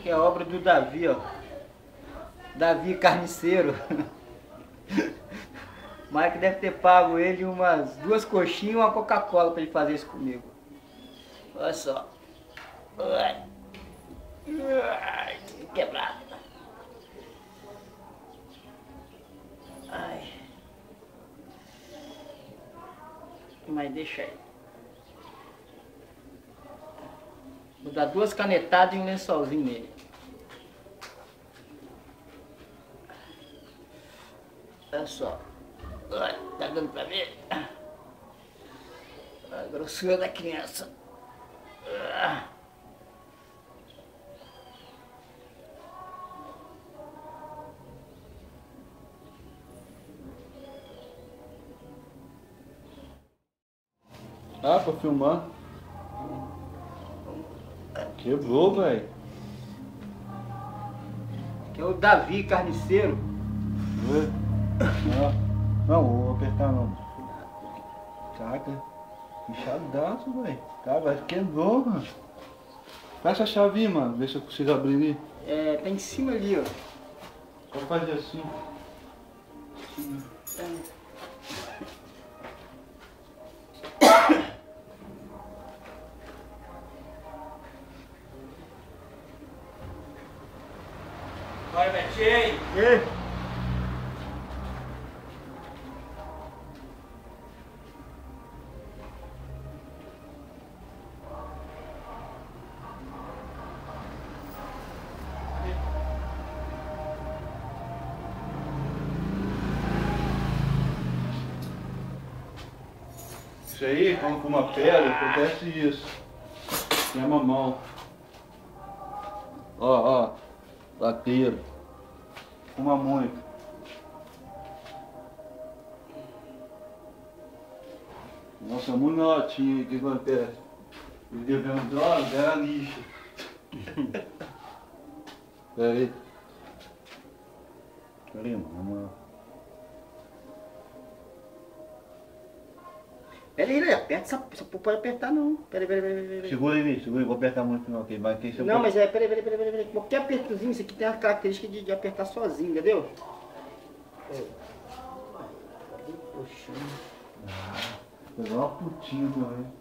aqui é a obra do Davi, ó. Davi Carniceiro. O Mike deve ter pago ele umas 2 coxinhas e uma Coca-Cola pra ele fazer isso comigo. Olha só. Ai, quebrado. Ai. Mas deixa aí. Vou dar 2 canetadas e um lençolzinho nele. Olha só. Olha, tá dando pra ver? A grossura da criança. Ah, pra filmar. Quebrou, velho. Que é o Davi Carniceiro. Não, vou apertar não. Caraca, inchadaço, velho. Cara, vai quebrou, mano. Fecha a chave, mano. Vê se eu consigo abrir ali. É, tá em cima ali, ó. Só fazer assim. Vai, Betinho! Isso aí, quando com uma pedra, acontece isso. Queima a mão. Ó, lateiro. Fuma muito. Nossa, muito notinha, o que acontece? Ele devendo droga, era lixo. Peraí. Peraí, mano. Pera aí, aperta essa pode apertar não. Pera aí. Segura aí, vou apertar muito não, que vai que Não, mas é, peraí. Qualquer apertozinho, isso aqui tem a característica de apertar sozinho, entendeu? Pegou uma putinha também.